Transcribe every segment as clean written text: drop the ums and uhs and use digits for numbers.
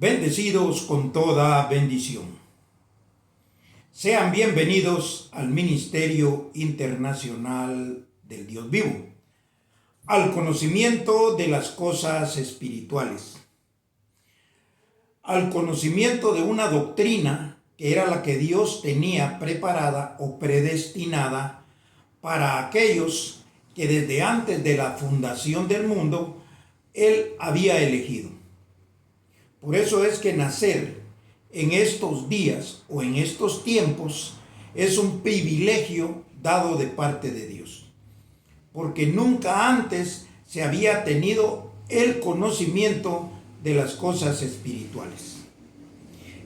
bendecidos con toda bendición. Sean bienvenidos al Ministerio Internacional del Dios Vivo, al conocimiento de las cosas espirituales, al conocimiento de una doctrina que era la que Dios tenía preparada o predestinada para aquellos que desde antes de la fundación del mundo Él había elegido. Por eso es que nacer en estos días o en estos tiempos es un privilegio dado de parte de Dios, porque nunca antes se había tenido el conocimiento de las cosas espirituales.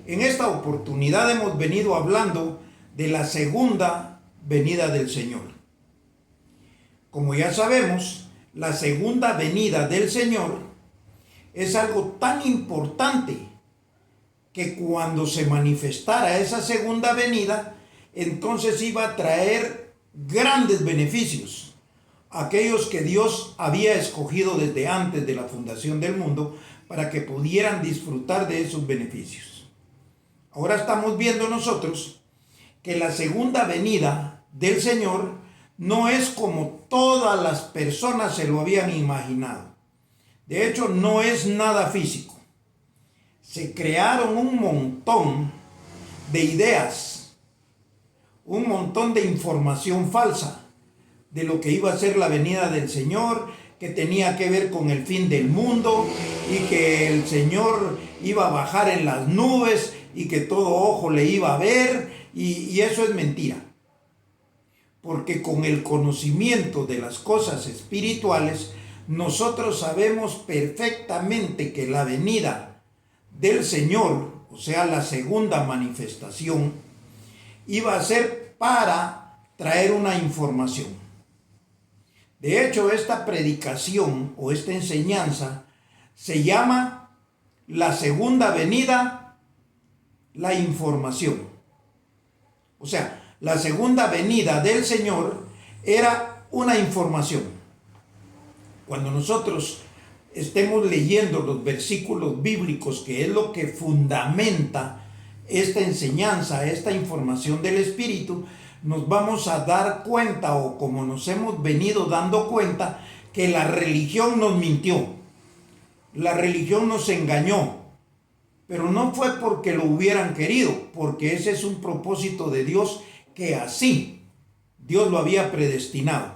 En esta oportunidad hemos venido hablando de la segunda venida del Señor. Como ya sabemos, la segunda venida del Señor es algo tan importante que cuando se manifestara esa segunda venida, entonces iba a traer grandes beneficios a aquellos que Dios había escogido desde antes de la fundación del mundo para que pudieran disfrutar de esos beneficios. Ahora estamos viendo nosotros que la segunda venida del Señor no es como todas las personas se lo habían imaginado. De hecho, no es nada físico. Se crearon un montón de ideas, un montón de información falsa de lo que iba a ser la venida del Señor, que tenía que ver con el fin del mundo y que el Señor iba a bajar en las nubes y que todo ojo le iba a ver, y eso es mentira. Porque con el conocimiento de las cosas espirituales, nosotros sabemos perfectamente que la venida del Señor, o sea, la segunda manifestación, iba a ser para traer una información. De hecho, esta predicación o esta enseñanza se llama la segunda venida, la información. O sea, la segunda venida del Señor era una información. Cuando nosotros estemos leyendo los versículos bíblicos, que es lo que fundamenta esta enseñanza, esta información del Espíritu, nos vamos a dar cuenta, o como nos hemos venido dando cuenta, que la religión nos mintió, la religión nos engañó, pero no fue porque lo hubieran querido, porque ese es un propósito de Dios, que así Dios lo había predestinado.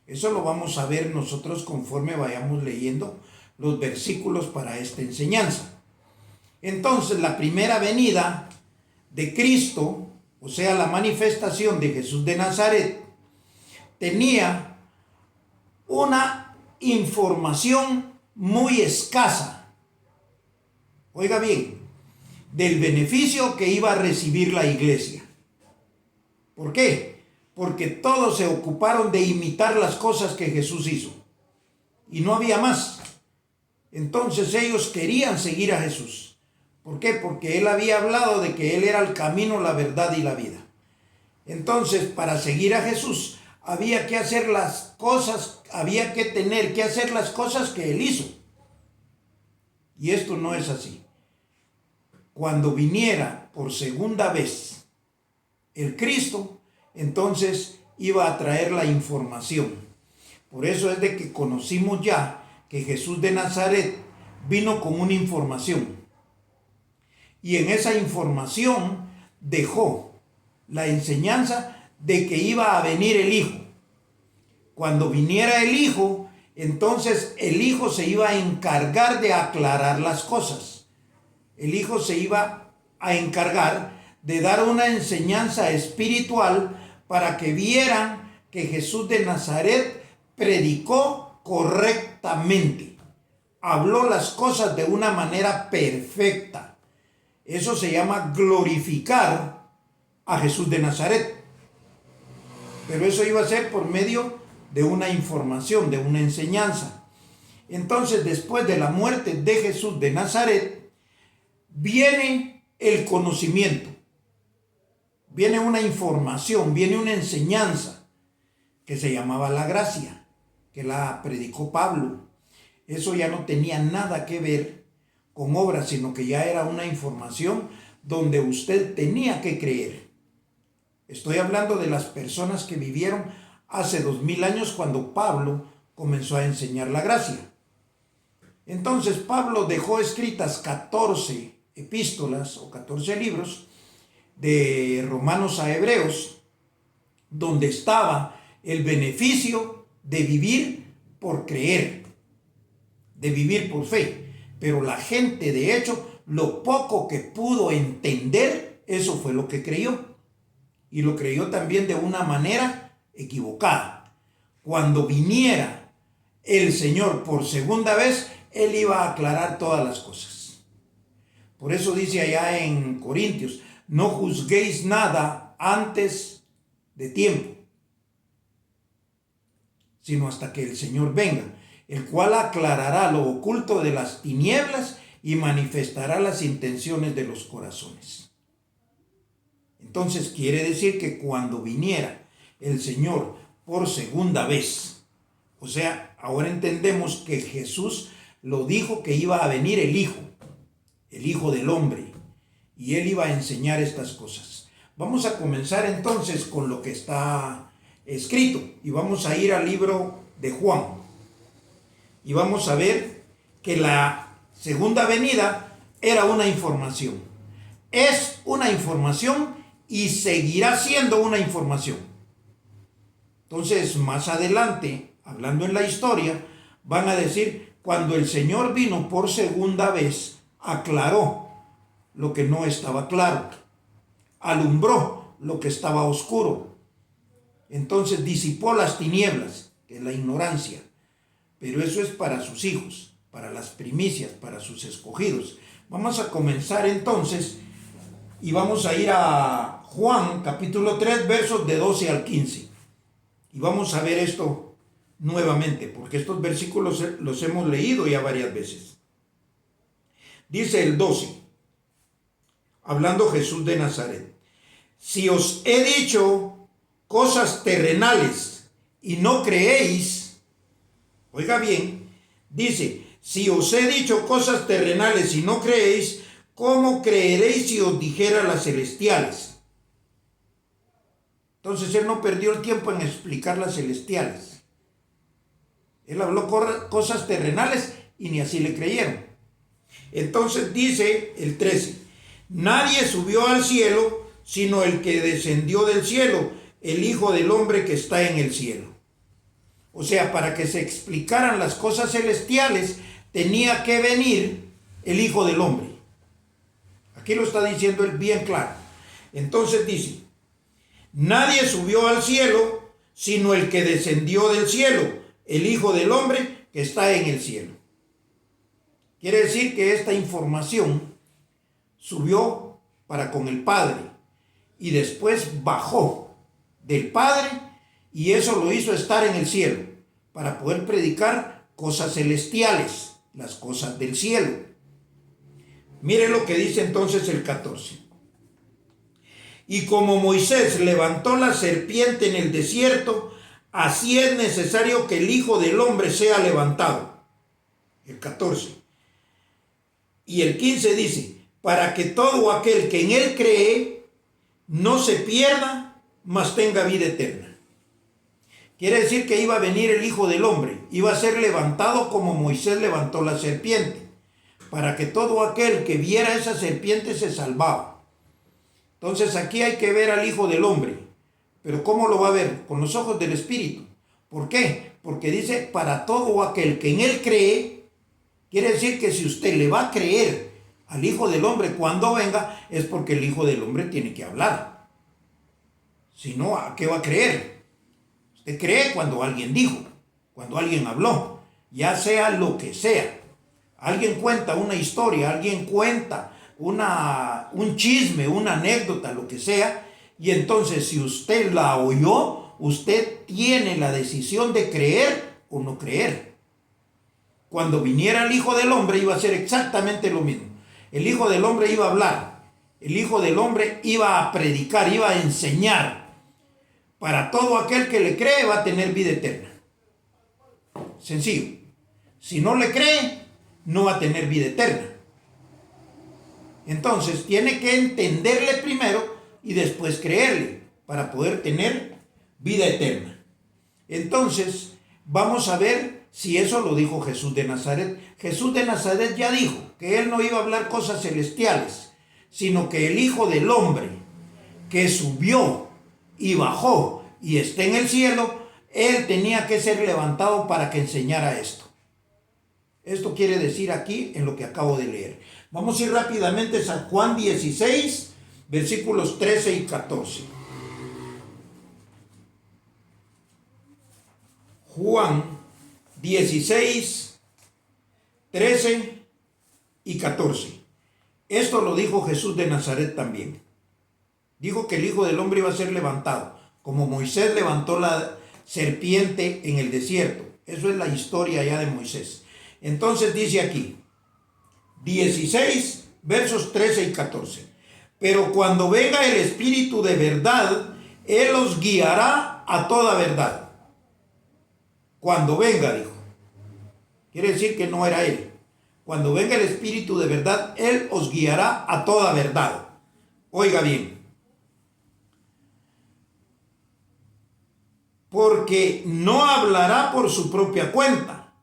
Eso lo vamos a ver nosotros conforme vayamos leyendo los versículos para esta enseñanza. Entonces, la primera venida de Cristo, o sea, la manifestación de Jesús de Nazaret, tenía una información muy escasa. Oiga bien, del beneficio que iba a recibir la iglesia. ¿Por qué? Porque todos se ocuparon de imitar las cosas que Jesús hizo. Y no había más. Entonces ellos querían seguir a Jesús. ¿Por qué? Porque Él había hablado de que Él era el camino, la verdad y la vida. Entonces, para seguir a Jesús, había que hacer las cosas, había que tener que hacer las cosas que Él hizo. Y esto no es así. Cuando viniera por segunda vez el Cristo, entonces iba a traer la información. Por eso es de que conocimos ya que Jesús de Nazaret vino con una información. Y en esa información dejó la enseñanza de que iba a venir el Hijo. Cuando viniera el Hijo, entonces el Hijo se iba a encargar de aclarar las cosas. El Hijo se iba a encargar de dar una enseñanza espiritual para que vieran que Jesús de Nazaret predicó correctamente. Habló las cosas de una manera perfecta. Eso se llama glorificar a Jesús de Nazaret. Pero eso iba a ser por medio de una información, de una enseñanza. Entonces, después de la muerte de Jesús de Nazaret, viene el conocimiento. Viene una información, viene una enseñanza que se llamaba la gracia, que la predicó Pablo. Eso ya no tenía nada que ver con obras, sino que ya era una información donde usted tenía que creer. Estoy hablando de las personas que vivieron hace 2000 años cuando Pablo comenzó a enseñar la gracia. Entonces Pablo dejó escritas 14 epístolas o 14 libros de Romanos a Hebreos, donde estaba el beneficio de vivir por creer, de vivir por fe. Pero la gente, de hecho, lo poco que pudo entender, eso fue lo que creyó. Y lo creyó también de una manera equivocada. Cuando viniera el Señor por segunda vez, Él iba a aclarar todas las cosas. Por eso dice allá en Corintios, no juzguéis nada antes de tiempo, sino hasta que el Señor venga, el cual aclarará lo oculto de las tinieblas y manifestará las intenciones de los corazones. Entonces quiere decir que cuando viniera el Señor por segunda vez, o sea, ahora entendemos que Jesús lo dijo que iba a venir el Hijo del Hombre, y Él iba a enseñar estas cosas. Vamos a comenzar entonces con lo que está escrito y vamos a ir al libro de Juan y vamos a ver que la segunda venida era una información, es una información y seguirá siendo una información. Entonces más adelante, hablando en la historia, van a decir, cuando el Señor vino por segunda vez, aclaró lo que no estaba claro, alumbró lo que estaba oscuro. Entonces disipó las tinieblas, que es la ignorancia. Pero eso es para sus hijos, para las primicias, para sus escogidos. Vamos a comenzar entonces y vamos a ir a Juan capítulo 3 versos de 12 al 15. Y vamos a ver esto nuevamente, porque estos versículos los hemos leído ya varias veces. Dice el 12, hablando Jesús de Nazaret, si os he dicho cosas terrenales y no creéis, oiga bien, dice, si os he dicho cosas terrenales y no creéis, ¿cómo creeréis si os dijera las celestiales? Entonces él no perdió el tiempo en explicar las celestiales. Él habló cosas terrenales y ni así le creyeron. Entonces dice el 13, nadie subió al cielo sino el que descendió del cielo, el Hijo del Hombre que está en el cielo. O sea, para que se explicaran las cosas celestiales, tenía que venir el Hijo del Hombre. Aquí lo está diciendo él bien claro. Entonces dice, nadie subió al cielo sino el que descendió del cielo, el Hijo del Hombre que está en el cielo. Quiere decir que esta información subió para con el Padre y después bajó del Padre y eso lo hizo estar en el cielo para poder predicar cosas celestiales, las cosas del cielo. Mire lo que dice entonces el 14. Y como Moisés levantó la serpiente en el desierto, así es necesario que el Hijo del Hombre sea levantado. El 14. Y el 15 dice, para que todo aquel que en él cree no se pierda, mas tenga vida eterna. Quiere decir que iba a venir el Hijo del Hombre, iba a ser levantado como Moisés levantó la serpiente, para que todo aquel que viera esa serpiente se salvaba. Entonces aquí hay que ver al Hijo del Hombre, pero ¿cómo lo va a ver? Con los ojos del Espíritu. ¿Por qué? Porque dice, para todo aquel que en él cree. Quiere decir que si usted le va a creer al Hijo del Hombre cuando venga, es porque el Hijo del Hombre tiene que hablar. Si no, ¿a qué va a creer? Usted cree cuando alguien dijo, cuando alguien habló, ya sea lo que sea. Alguien cuenta una historia, alguien cuenta un chisme, una anécdota, lo que sea, y entonces si usted la oyó, usted tiene la decisión de creer o no creer. Cuando viniera el Hijo del Hombre iba a ser exactamente lo mismo. El Hijo del Hombre iba a hablar. El Hijo del Hombre iba a predicar, iba a enseñar. Para todo aquel que le cree va a tener vida eterna. Sencillo. Si no le cree, no va a tener vida eterna. Entonces tiene que entenderle primero y después creerle para poder tener vida eterna. Entonces vamos a ver si eso lo dijo Jesús de Nazaret. Jesús de Nazaret ya dijo que él no iba a hablar cosas celestiales, sino que el Hijo del Hombre que subió y bajó y está en el cielo, él tenía que ser levantado para que enseñara esto. Esto quiere decir aquí en lo que acabo de leer. Vamos a ir rápidamente a San Juan 16, versículos 13 y 14. Juan 16, 13 y 14. Esto lo dijo Jesús de Nazaret también. Dijo que el Hijo del Hombre iba a ser levantado, como Moisés levantó la serpiente en el desierto. Eso es la historia ya de Moisés. Entonces dice aquí, 16, versos 13 y 14. Pero cuando venga el Espíritu de verdad, Él os guiará a toda verdad. Cuando venga, dijo. Quiere decir que no era Él. Cuando venga el Espíritu de verdad, Él os guiará a toda verdad. Oiga bien. Porque no hablará por su propia cuenta.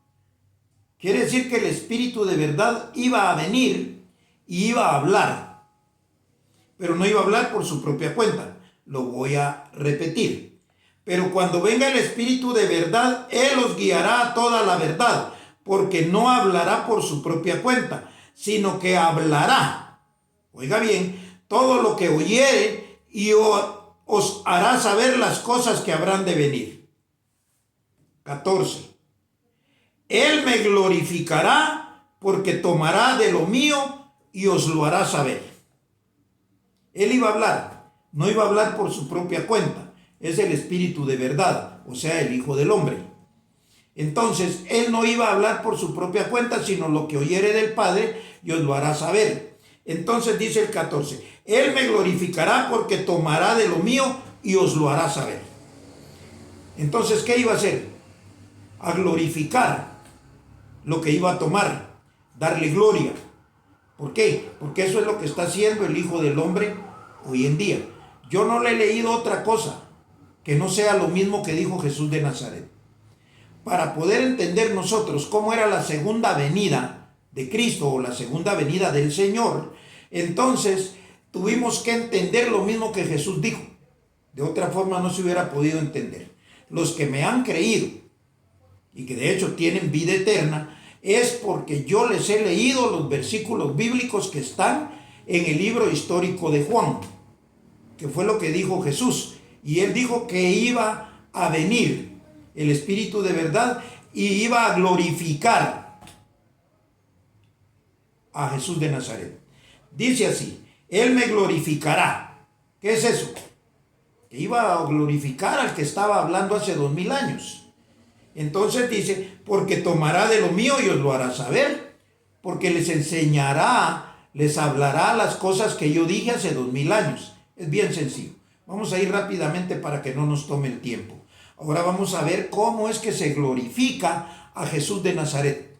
Quiere decir que el Espíritu de verdad iba a venir y iba a hablar. Pero no iba a hablar por su propia cuenta. Lo voy a repetir. Pero cuando venga el Espíritu de verdad, Él os guiará a toda la verdad, porque no hablará por su propia cuenta, sino que hablará, oiga bien, todo lo que oyere y os hará saber las cosas que habrán de venir. 14. Él me glorificará porque tomará de lo mío y os lo hará saber. Él iba a hablar, no iba a hablar por su propia cuenta. Es el Espíritu de verdad, o sea, el Hijo del Hombre. Entonces, Él no iba a hablar por su propia cuenta, sino lo que oyere del Padre y os lo hará saber. Entonces dice el 14, Él me glorificará porque tomará de lo mío y os lo hará saber. Entonces, ¿qué iba a hacer? A glorificar lo que iba a tomar, darle gloria. ¿Por qué? Porque eso es lo que está haciendo el Hijo del Hombre hoy en día. Yo no le he leído otra cosa que no sea lo mismo que dijo Jesús de Nazaret. Para poder entender nosotros cómo era la segunda venida de Cristo o la segunda venida del Señor, entonces tuvimos que entender lo mismo que Jesús dijo. De otra forma no se hubiera podido entender. Los que me han creído y que de hecho tienen vida eterna, es porque yo les he leído los versículos bíblicos que están en el libro histórico de Juan, que fue lo que dijo Jesús. Y él dijo que iba a venir el Espíritu de verdad y iba a glorificar a Jesús de Nazaret. Dice así, Él me glorificará. ¿Qué es eso? Que iba a glorificar al que estaba hablando hace 2000 años. Entonces dice, porque tomará de lo mío y os lo hará saber, porque les enseñará, les hablará las cosas que yo dije hace 2000 años. Es bien sencillo. Vamos a ir rápidamente para que no nos tome el tiempo. Ahora vamos a ver cómo es que se glorifica a Jesús de Nazaret.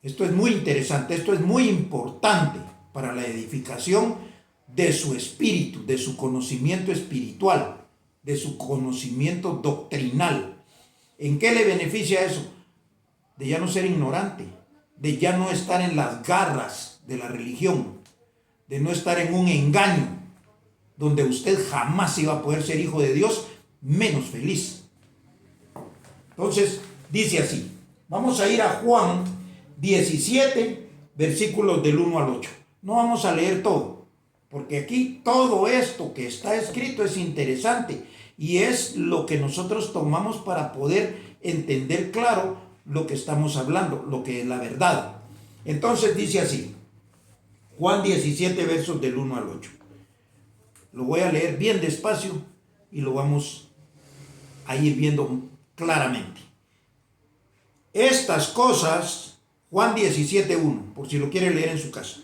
Esto es muy interesante, esto es muy importante para la edificación de su espíritu, de su conocimiento espiritual, de su conocimiento doctrinal. ¿En qué le beneficia eso? De ya no ser ignorante, de ya no estar en las garras de la religión, de no estar en un engaño donde usted jamás iba a poder ser hijo de Dios, menos feliz. Entonces, dice así, vamos a ir a Juan 17, versículos del 1 al 8. No vamos a leer todo, porque aquí todo esto que está escrito es interesante y es lo que nosotros tomamos para poder entender claro lo que estamos hablando, lo que es la verdad. Entonces dice así, Juan 17, versos del 1 al 8. Lo voy a leer bien despacio y lo vamos a ir viendo claramente. Estas cosas, Juan 17, 1, por si lo quiere leer en su casa.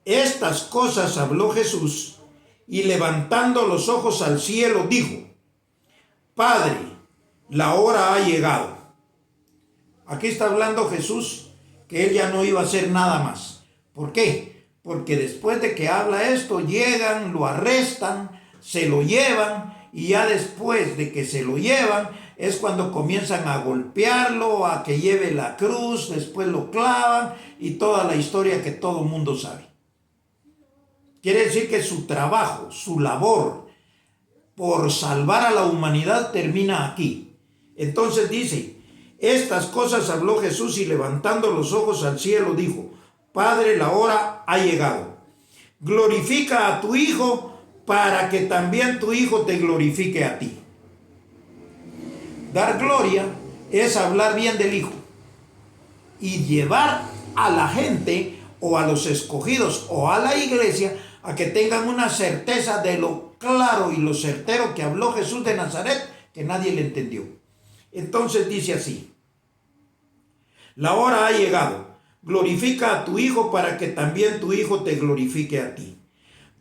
Estas cosas habló Jesús y levantando los ojos al cielo dijo, Padre, la hora ha llegado. Aquí está hablando Jesús que él ya no iba a hacer nada más, ¿Por qué? Porque después de que habla esto, llegan, lo arrestan, se lo llevan, y ya después de que se lo llevan, es cuando comienzan a golpearlo, a que lleve la cruz, después lo clavan, y toda la historia que todo el mundo sabe. Quiere decir que su trabajo, su labor por salvar a la humanidad termina aquí. Entonces dice, estas cosas habló Jesús y levantando los ojos al cielo dijo, Padre, la hora ha llegado. Glorifica a tu Hijo para que también tu Hijo te glorifique a ti. Dar gloria es hablar bien del Hijo y llevar a la gente o a los escogidos o a la iglesia a que tengan una certeza de lo claro y lo certero que habló Jesús de Nazaret, que nadie le entendió. Entonces dice así, la hora ha llegado, glorifica a tu Hijo para que también tu Hijo te glorifique a ti.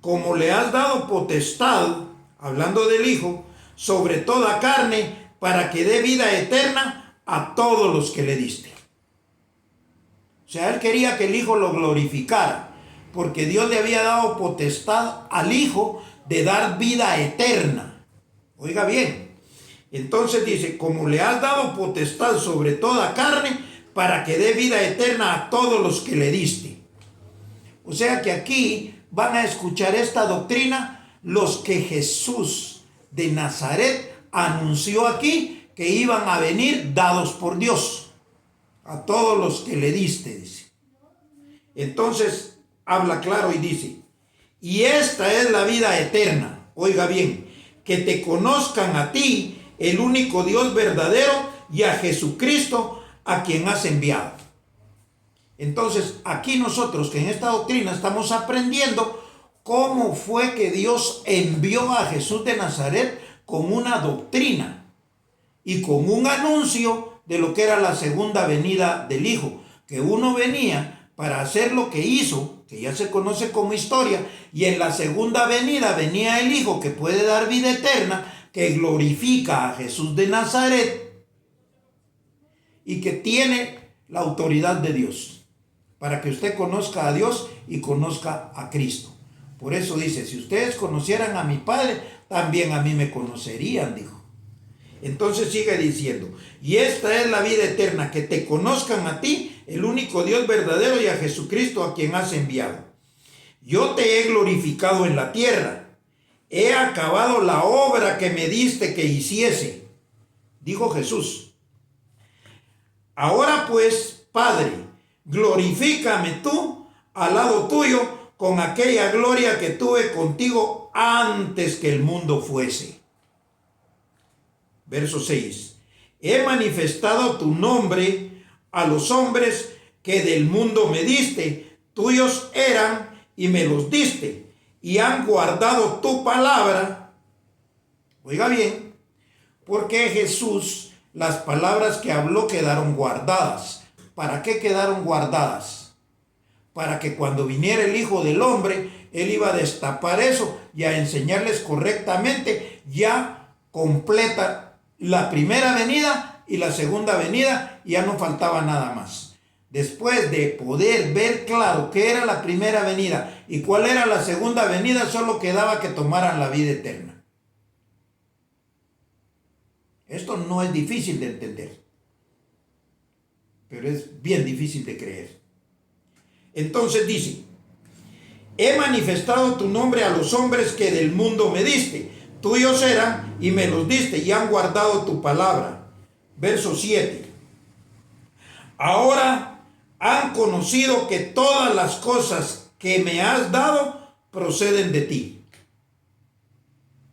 Como le has dado potestad, hablando del Hijo, sobre toda carne, para que dé vida eterna a todos los que le diste. O sea, él quería que el Hijo lo glorificara, porque Dios le había dado potestad al Hijo de dar vida eterna. Oiga bien, entonces dice, como le has dado potestad sobre toda carne, para que dé vida eterna a todos los que le diste. O sea que aquí van a escuchar esta doctrina los que Jesús de Nazaret anunció aquí que iban a venir dados por Dios. A todos los que le diste, dice. Entonces habla claro y dice, y esta es la vida eterna, oiga bien, que te conozcan a ti, el único Dios verdadero, y a Jesucristo, a quien has enviado. Entonces aquí nosotros que en esta doctrina estamos aprendiendo cómo fue que Dios envió a Jesús de Nazaret con una doctrina y con un anuncio de lo que era la segunda venida del Hijo, que uno venía para hacer lo que hizo, que ya se conoce como historia, y en la segunda venida venía el Hijo que puede dar vida eterna, que glorifica a Jesús de Nazaret y que tiene la autoridad de Dios, para que usted conozca a Dios y conozca a Cristo. Por eso dice, si ustedes conocieran a mi Padre, también a mí me conocerían, dijo. Entonces sigue diciendo, y esta es la vida eterna, que te conozcan a ti, el único Dios verdadero, y a Jesucristo a quien has enviado. Yo te he glorificado en la tierra, he acabado la obra que me diste que hiciese, dijo Jesús. Ahora pues, Padre, glorifícame tú al lado tuyo con aquella gloria que tuve contigo antes que el mundo fuese. Verso 6. He manifestado tu nombre a los hombres que del mundo me diste. Tuyos eran y me los diste. Y han guardado tu palabra. Oiga bien, porque Jesús, las palabras que habló quedaron guardadas. ¿Para qué quedaron guardadas? Para que cuando viniera el Hijo del Hombre, Él iba a destapar eso y a enseñarles correctamente ya completa la primera venida y la segunda venida, y ya no faltaba nada más. Después de poder ver claro qué era la primera venida y cuál era la segunda venida, solo quedaba que tomaran la vida eterna. Esto no es difícil de entender, pero es bien difícil de creer. Entonces dice, he manifestado tu nombre a los hombres que del mundo me diste. Tuyos eran y me los diste y han guardado tu palabra. Verso 7. Ahora han conocido que todas las cosas que me has dado proceden de ti.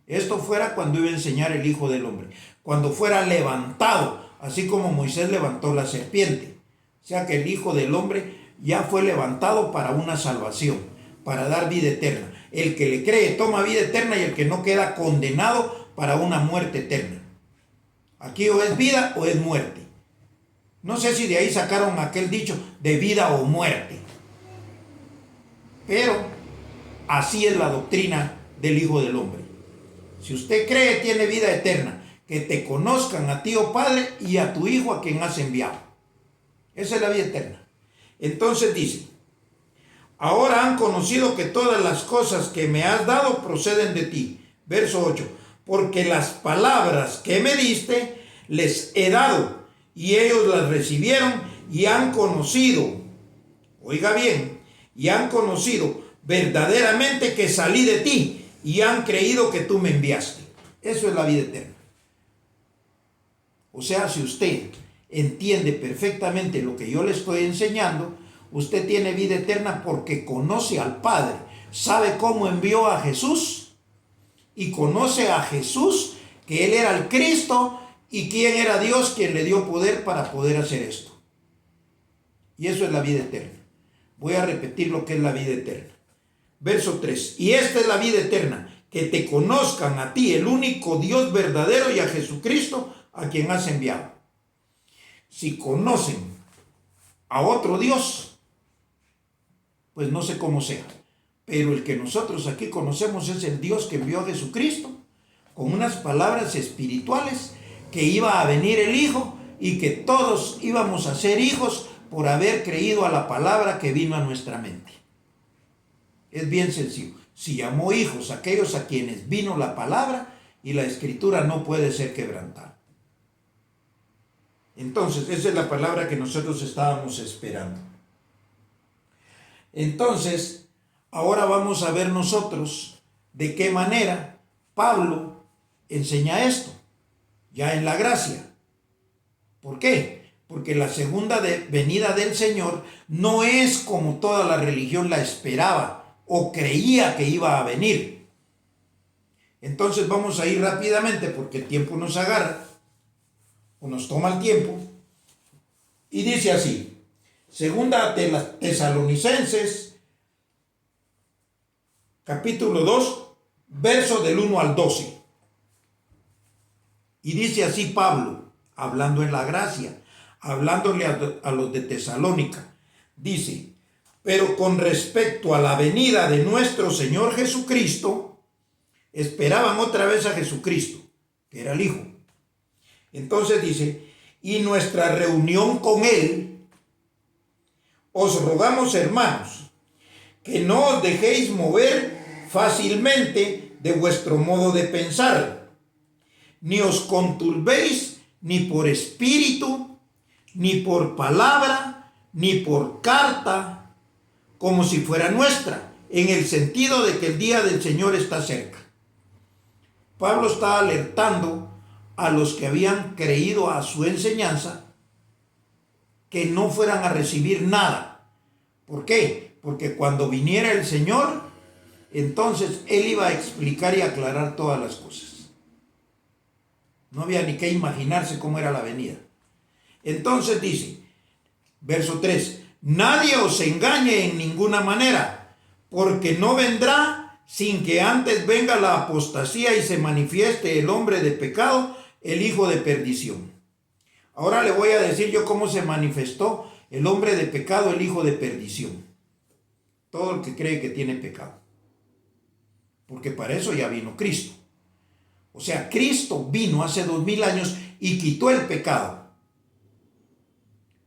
Esto fuera cuando iba a enseñar el Hijo del Hombre, cuando fuera levantado, así como Moisés levantó la serpiente. O sea que el Hijo del Hombre ya fue levantado para una salvación, para dar vida eterna. El que le cree toma vida eterna y el que no queda condenado para una muerte eterna. Aquí o es vida o es muerte. No sé si de ahí sacaron aquel dicho de vida o muerte. Pero así es la doctrina del Hijo del Hombre. Si usted cree, tiene vida eterna. Que te conozcan a ti, oh Padre, y a tu Hijo a quien has enviado. Esa es la vida eterna. Entonces dice, Ahora han conocido que todas las cosas que me has dado proceden de ti. Verso 8. Porque las palabras que me diste les he dado, y ellos las recibieron y han conocido, oiga bien, y han conocido verdaderamente que salí de ti, y han creído que tú me enviaste. Eso es la vida eterna. O sea, si usted entiende perfectamente lo que yo le estoy enseñando, usted tiene vida eterna porque conoce al Padre, sabe cómo envió a Jesús y conoce a Jesús, que Él era el Cristo y quién era Dios quien le dio poder para poder hacer esto. Y eso es la vida eterna. Voy a repetir lo que es la vida eterna. Verso 3. Y esta es la vida eterna, que te conozcan a ti, el único Dios verdadero, y a Jesucristo, a quien has enviado. Si conocen a otro Dios, pues no sé cómo sea, pero el que nosotros aquí conocemos es el Dios que envió a Jesucristo con unas palabras espirituales, que iba a venir el Hijo y que todos íbamos a ser hijos por haber creído a la palabra que vino a nuestra mente. Es bien sencillo. Si llamó hijos aquellos a quienes vino la palabra, y la escritura no puede ser quebrantada. Entonces, esa es la palabra que nosotros estábamos esperando. Entonces, ahora vamos a ver nosotros de qué manera Pablo enseña esto, ya en la gracia. ¿Por qué? Porque la segunda venida del Señor no es como toda la religión la esperaba o creía que iba a venir. Entonces vamos a ir rápidamente porque el tiempo nos agarra o nos toma el tiempo. Y dice así, segunda de las Tesalonicenses, capítulo 2, verso del 1 al 12. Y dice así Pablo, hablando en la gracia, hablándole a los de Tesalónica, dice: pero con respecto a la venida de nuestro Señor Jesucristo, esperaban otra vez a Jesucristo, que era el Hijo. Entonces dice: y nuestra reunión con Él, os rogamos, hermanos, que no os dejéis mover fácilmente de vuestro modo de pensar, ni os conturbéis ni por espíritu, ni por palabra, ni por carta, como si fuera nuestra, en el sentido de que el día del Señor está cerca. Pablo está alertando a los que habían creído a su enseñanza que no fueran a recibir nada. ¿Por qué? Porque cuando viniera el Señor, entonces Él iba a explicar y aclarar todas las cosas. No había ni que imaginarse cómo era la venida. Entonces dice, verso 3, nadie os engañe en ninguna manera, porque no vendrá sin que antes venga la apostasía y se manifieste el hombre de pecado, el hijo de perdición. Ahora le voy a decir yo cómo se manifestó el hombre de pecado, el hijo de perdición. Todo el que cree que tiene pecado. Porque para eso ya vino Cristo. O sea, Cristo vino hace 2000 años y quitó el pecado.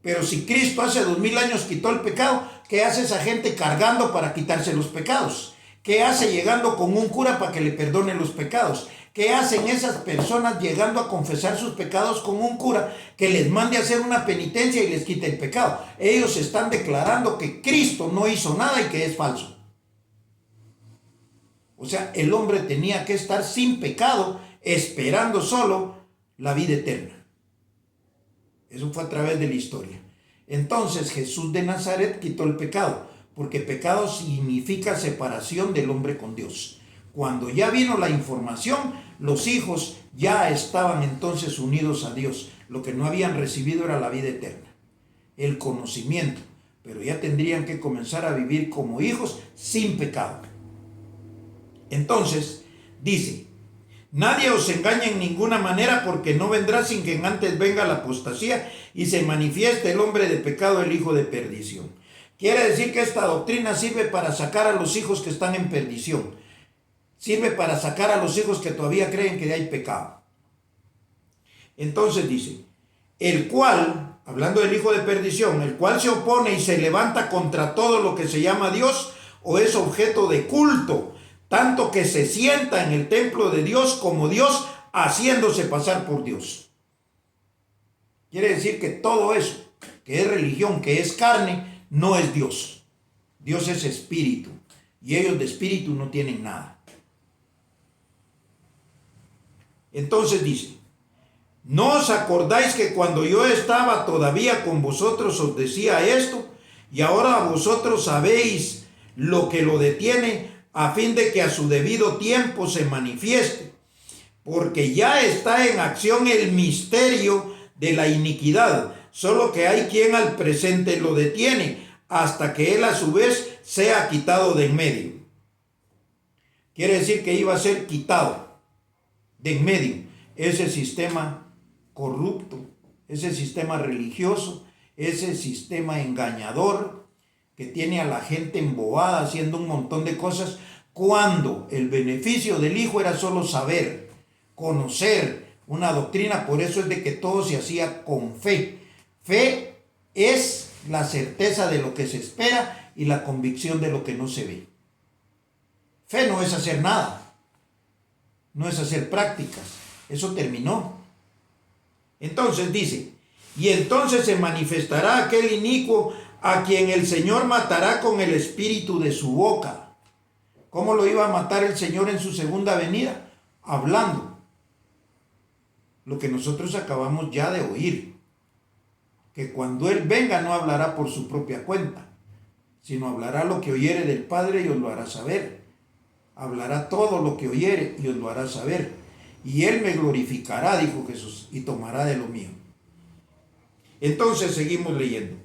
Pero si Cristo hace 2000 años quitó el pecado, ¿qué hace esa gente cargando para quitarse los pecados? ¿Qué hace llegando con un cura para que le perdone los pecados? ¿Qué hacen esas personas llegando a confesar sus pecados con un cura que les mande a hacer una penitencia y les quite el pecado? Ellos están declarando que Cristo no hizo nada y que es falso. O sea, el hombre tenía que estar sin pecado, esperando solo la vida eterna. Eso fue a través de la historia. Entonces Jesús de Nazaret quitó el pecado, porque pecado significa separación del hombre con Dios. Cuando ya vino la información, los hijos ya estaban entonces unidos a Dios. Lo que no habían recibido era la vida eterna, el conocimiento, pero ya tendrían que comenzar a vivir como hijos sin pecado. Entonces, dice, nadie os engañe en ninguna manera, porque no vendrá sin que antes venga la apostasía y se manifieste el hombre de pecado, el hijo de perdición. Quiere decir que esta doctrina sirve para sacar a los hijos que están en perdición. Sirve para sacar a los hijos que todavía creen que hay pecado. Entonces dice, el cual, hablando del hijo de perdición, el cual se opone y se levanta contra todo lo que se llama Dios o es objeto de culto, tanto que se sienta en el templo de Dios como Dios, haciéndose pasar por Dios. Quiere decir que todo eso, que es religión, que es carne, no es Dios. Dios es espíritu, y ellos de espíritu no tienen nada. Entonces dice, ¿no os acordáis que cuando yo estaba todavía con vosotros os decía esto? Y ahora vosotros sabéis lo que lo detiene, a fin de que a su debido tiempo se manifieste. Porque ya está en acción el misterio de la iniquidad, solo que hay quien al presente lo detiene, hasta que él a su vez sea quitado de en medio. Quiere decir que iba a ser quitado de en medio ese sistema corrupto, ese sistema religioso, ese sistema engañador que tiene a la gente embobada haciendo un montón de cosas, cuando el beneficio del Hijo era solo saber, conocer una doctrina. Por eso es de que todo se hacía con fe. Fe es la certeza de lo que se espera y la convicción de lo que no se ve. Fe no es hacer nada, no es hacer prácticas, eso terminó. Entonces dice, y entonces se manifestará aquel inicuo a quien el Señor matará con el espíritu de su boca. ¿Cómo lo iba a matar el Señor en su segunda venida? Hablando lo que nosotros acabamos ya de oír, que cuando Él venga no hablará por su propia cuenta, sino hablará lo que oyere del Padre y os lo hará saber. Hablará todo lo que oyere y os lo hará saber. Y Él me glorificará, dijo Jesús, y tomará de lo mío. Entonces seguimos leyendo.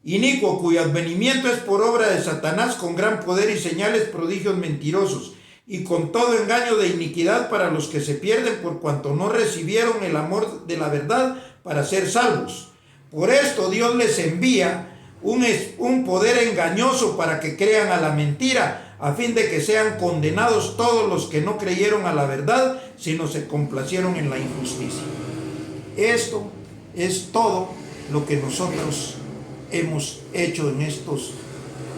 Inicuo, cuyo advenimiento es por obra de Satanás, con gran poder y señales, prodigios mentirosos, y con todo engaño de iniquidad para los que se pierden, por cuanto no recibieron el amor de la verdad para ser salvos. Por esto Dios les envía un poder engañoso para que crean a la mentira, a fin de que sean condenados todos los que no creyeron a la verdad, sino se complacieron en la injusticia. Esto es todo lo que nosotros hemos hecho en estos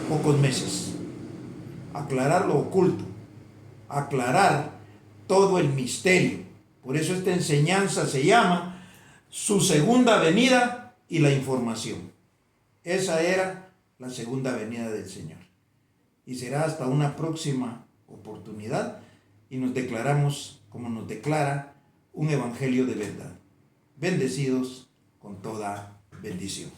pocos meses. Aclarar lo oculto, aclarar todo el misterio. Por eso esta enseñanza se llama su segunda venida y la información. Esa era la segunda venida del Señor. Y será hasta una próxima oportunidad y nos declaramos, como nos declara, un evangelio de verdad. Bendecidos con toda bendición.